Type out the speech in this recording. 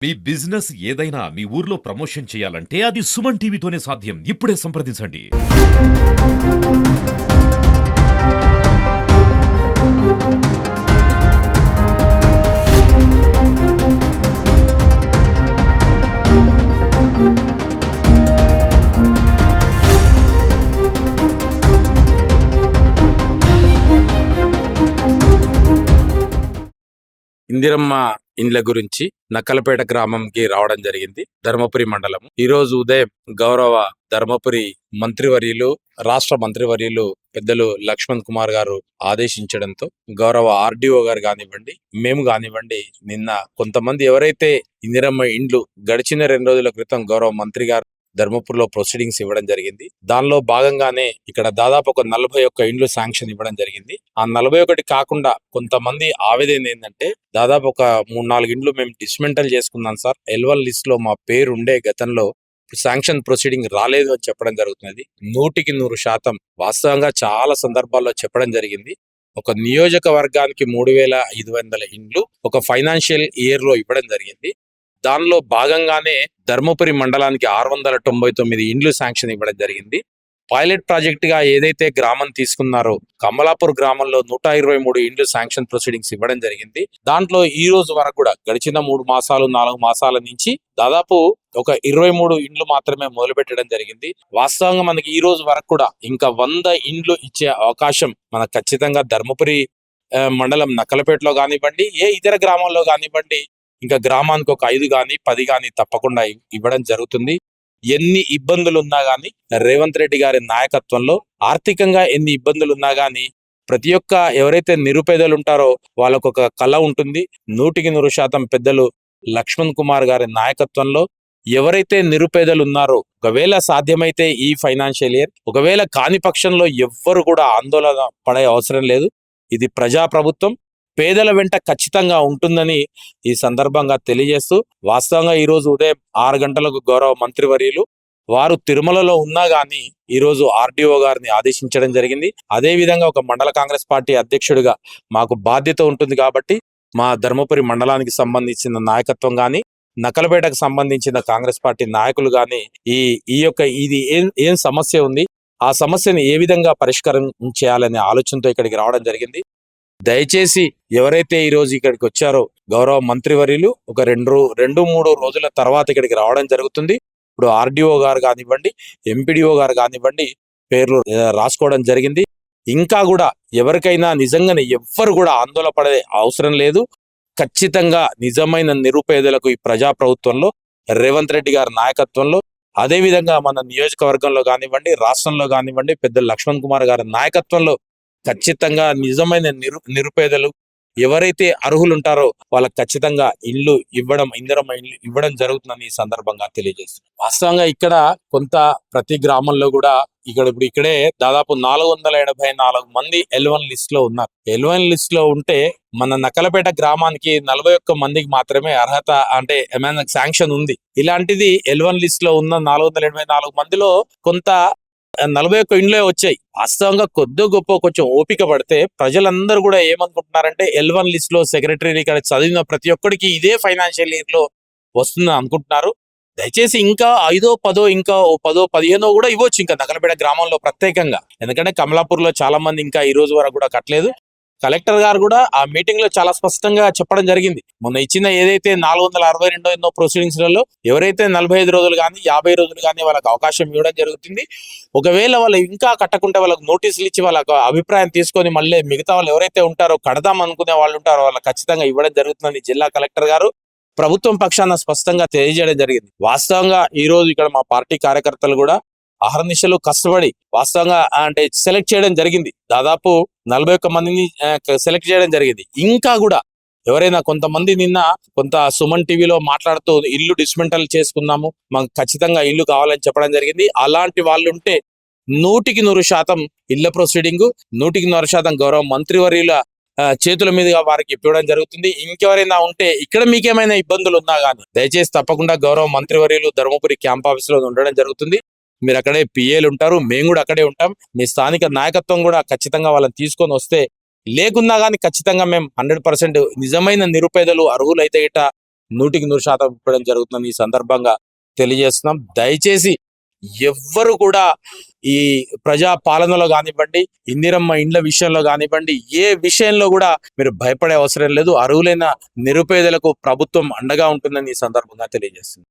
మీ business ఏదైనా మీ ఊర్లో promotion చేయాలంటే అది సుమన్ టీవీతోనే సాధ్యం. ఇప్పుడే సంప్రదించండి. ఇందిరమ్మ ఇండ్ల గురించి నక్కలపేట గ్రామంకి రావడం జరిగింది. ధర్మపురి మండలం. ఈ రోజు ఉదయం గౌరవ ధర్మపురి మంత్రివర్యులు, రాష్ట్ర మంత్రివర్యులు పెద్దలు లక్ష్మణ్ కుమార్ గారు ఆదేశించడంతో గౌరవ ఆర్డీఓ గారు కానివ్వండి, మేము కానివ్వండి, నిన్న కొంతమంది ఎవరైతే ఇందిరమ్మ ఇండ్లు గడిచిన 2 రోజుల క్రితం గౌరవ మంత్రి గారు ధర్మపురిలో ప్రొసీడింగ్స్ ఇవ్వడం జరిగింది. దానిలో భాగంగానే ఇక్కడ దాదాపు ఒక 41 ఇండ్లు శాంక్షన్ ఇవ్వడం జరిగింది. ఆ 41 కాకుండా కొంతమంది ఆవేదన ఏంటంటే దాదాపు ఒక 3-4 ఇండ్లు మేము డిస్మెంటల్ చేసుకున్నాం సార్, L1 లిస్ట్ లో మా పేరు ఉండే గతంలో శాంక్షన్ ప్రొసీడింగ్ రాలేదు అని చెప్పడం జరుగుతున్నది. 100% వాస్తవంగా చాలా సందర్భాల్లో చెప్పడం జరిగింది. ఒక నియోజకవర్గానికి 3500 ఇండ్లు ఒక ఫైనాన్షియల్ ఇయర్ లో ఇవ్వడం జరిగింది. దానిలో భాగంగానే ధర్మపురి మండలానికి 699 ఇండ్లు శాంక్షన్ ఇవ్వడం జరిగింది. పైలట్ ప్రాజెక్ట్ గా ఏదైతే గ్రామం తీసుకున్నారో కమలాపూర్ గ్రామంలో 123 ఇండ్లు శాంక్షన్ ప్రొసీడింగ్స్ ఇవ్వడం జరిగింది. దాంట్లో ఈ రోజు వరకు కూడా గడిచిన 3 మాసాలు 4 మాసాల నుంచి దాదాపు ఒక 23 ఇండ్లు మాత్రమే మొదలు పెట్టడం జరిగింది. వాస్తవంగా మనకి ఈ రోజు వరకు కూడా ఇంకా 100 ఇండ్లు ఇచ్చే అవకాశం మనకు ఖచ్చితంగా ధర్మపురి మండలం నక్కలపేటలో కానివ్వండి, ఏ ఇతర గ్రామాల్లో కానివ్వండి, ఇంకా గ్రామానికి ఒక 5 గాని 10 గాని తప్పకుండా ఇవ్వడం జరుగుతుంది. ఎన్ని ఇబ్బందులు ఉన్నా గాని రేవంత్ రెడ్డి గారి నాయకత్వంలో ఆర్థికంగా ఎన్ని ఇబ్బందులు ఉన్నా గాని ప్రతి ఒక్క ఎవరైతే నిరుపేదలు ఉంటారో వాళ్ళకు ఒక కళ ఉంటుంది. 100% పెద్దలు లక్ష్మణ్ కుమార్ గారి నాయకత్వంలో ఎవరైతే నిరుపేదలు ఉన్నారో ఒకవేళ సాధ్యమైతే ఈ ఫైనాన్షియల్ ఇయర్, ఒకవేళ కాని పక్షంలో ఎవ్వరు కూడా ఆందోళన పడే అవసరం లేదు. ఇది ప్రజా ప్రభుత్వం, పేదల వెంట ఖచ్చితంగా ఉంటుందని ఈ సందర్భంగా తెలియజేస్తూ, వాస్తవంగా ఈ రోజు ఉదయం 6 గంటలకు గౌరవ మంత్రివర్యులు వారు తిరుమలలో ఉన్నా గాని ఈ రోజు ఆర్డీఓ గారిని ఆదేశించడం జరిగింది. అదే విధంగా ఒక మండల కాంగ్రెస్ పార్టీ అధ్యక్షుడిగా మాకు బాధ్యత ఉంటుంది కాబట్టి మా ధర్మపురి మండలానికి సంబంధించిన నాయకత్వం గాని, నక్కలపేటకు సంబంధించిన కాంగ్రెస్ పార్టీ నాయకులు గాని ఈ యొక్క ఇది ఏం సమస్య ఉంది, ఆ సమస్యను ఏ విధంగా పరిష్కారం చేయాలనే ఆలోచనతో ఇక్కడికి రావడం జరిగింది. దయచేసి ఎవరైతే ఈ రోజు ఇక్కడికి వచ్చారో గౌరవ మంత్రివర్యులు ఒక 2-3 రోజుల తర్వాత ఇక్కడికి రావడం జరుగుతుంది. ఇప్పుడు ఆర్డీఓ గారు కానివ్వండి, ఎంపీడీఓ గారు కానివ్వండి పేర్లు రాసుకోవడం జరిగింది. ఇంకా కూడా ఎవరికైనా నిజంగానే ఎవ్వరు కూడా ఆందోళన పడే అవసరం లేదు. ఖచ్చితంగా నిజమైన నిరుపేదలకు ఈ ప్రజా ప్రభుత్వంలో రేవంత్ రెడ్డి గారి నాయకత్వంలో, అదే విధంగా మన నియోజకవర్గంలో కానివ్వండి, రాష్ట్రంలో కానివ్వండి పెద్దలు లక్ష్మణ్ కుమార్ గారి నాయకత్వంలో ఖచ్చితంగా నిజమైన నిరుపేదలు ఎవరైతే అర్హులు ఉంటారో వాళ్ళకి ఖచ్చితంగా ఇల్లు ఇవ్వడం, ఇందిరమ్మ ఇల్లు ఇవ్వడం జరుగుతుందని ఈ సందర్భంగా తెలియజేస్తుంది. వాస్తవంగా ఇక్కడ కొంత ప్రతి గ్రామంలో కూడా ఇక్కడే దాదాపు 484 మంది L1 లిస్ట్ లో ఉన్నారు. L1 లిస్ట్ లో ఉంటే మన నక్కలపేట గ్రామానికి 41 మందికి మాత్రమే అర్హత అంటే ఏమైనా శాంక్షన్ ఉంది. ఇలాంటిది L1 లిస్ట్ లో ఉన్న 484 మందిలో కొంత 41 ఇండ్లే వచ్చాయి. వాస్తవంగా కొద్ది గొప్ప కొంచెం ఓపిక పడితే ప్రజలందరూ కూడా ఏమనుకుంటున్నారంటే L1 లిస్ట్ లో సెక్రటరీ ఇక్కడ చదివిన ప్రతి ఒక్కడికి ఇదే ఫైనాన్షియల్ ఇయర్ లో వస్తుందని అనుకుంటున్నారు. దయచేసి ఇంకా 5, 10 ఇంకా 10, 15 కూడా ఇవ్వచ్చు ఇంకా నక్కలపేట గ్రామంలో ప్రత్యేకంగా. ఎందుకంటే కమలాపూర్ లో చాలా మంది ఇంకా ఈ రోజు వరకు కూడా కట్టలేదు. కలెక్టర్ గారు కూడా ఆ మీటింగ్ లో చాలా స్పష్టంగా చెప్పడం జరిగింది. మొన్న ఇచ్చిన ఏదైతే 462 ఎన్నో ప్రొసీడింగ్స్ లలో ఎవరైతే 45 రోజులు కానీ 50 రోజులు కానీ వాళ్ళకి అవకాశం ఇవ్వడం జరుగుతుంది. ఒకవేళ వాళ్ళు ఇంకా కట్టకుంటే వాళ్ళకి నోటీసులు ఇచ్చి వాళ్ళకి అభిప్రాయం తీసుకొని మళ్ళీ మిగతా వాళ్ళు ఎవరైతే ఉంటారో కడదాం అనుకునే వాళ్ళు ఉంటారో వాళ్ళకి ఖచ్చితంగా ఇవ్వడం జరుగుతుందని జిల్లా కలెక్టర్ గారు ప్రభుత్వం పక్షాన స్పష్టంగా తెలియజేయడం జరిగింది. వాస్తవంగా ఈ రోజు ఇక్కడ మా పార్టీ కార్యకర్తలు కూడా అహర్నిశలు కష్టపడి వాస్తవంగా అంటే సెలెక్ట్ చేయడం జరిగింది. దాదాపు 41 మందిని సెలెక్ట్ చేయడం జరిగింది. ఇంకా కూడా ఎవరైనా కొంతమంది నిన్న కొంత సుమన్ టీవీలో మాట్లాడుతూ ఇల్లు డిస్మెంటల్ చేసుకున్నాము, మాకు ఖచ్చితంగా ఇల్లు కావాలని చెప్పడం జరిగింది. అలాంటి వాళ్ళు ఉంటే 100% ఇళ్ల ప్రొసీడింగ్ 100% గౌరవ మంత్రివర్యుల చేతుల మీదుగా వారికి ఇవ్వడం జరుగుతుంది. ఇంకెవరైనా ఉంటే ఇక్కడ మీకేమైనా ఇబ్బందులు ఉన్నా గానీ దయచేసి తప్పకుండా గౌరవ మంత్రివర్యులు ధర్మపురి క్యాంప్ ఆఫీస్ లో ఉండడం జరుగుతుంది. మీరు అక్కడే పిఏలు ఉంటారు, మేము కూడా అక్కడే ఉంటాం. మీ స్థానిక నాయకత్వం కూడా ఖచ్చితంగా వాళ్ళని తీసుకొని వస్తే లేకున్నా కానీ ఖచ్చితంగా మేము 100% నిజమైన నిరుపేదలు అర్హులైతే ఇట 100% ఇవ్వడం జరుగుతుందని ఈ సందర్భంగా తెలియజేస్తున్నాం. దయచేసి ఎవ్వరు కూడా ఈ ప్రజా పాలనలో కానివ్వండి, ఇందిరమ్మ ఇండ్ల విషయంలో కానివ్వండి, ఏ విషయంలో కూడా మీరు భయపడే అవసరం లేదు. అర్హులైన నిరుపేదలకు ప్రభుత్వం అండగా ఉంటుందని ఈ సందర్భంగా తెలియజేస్తుంది.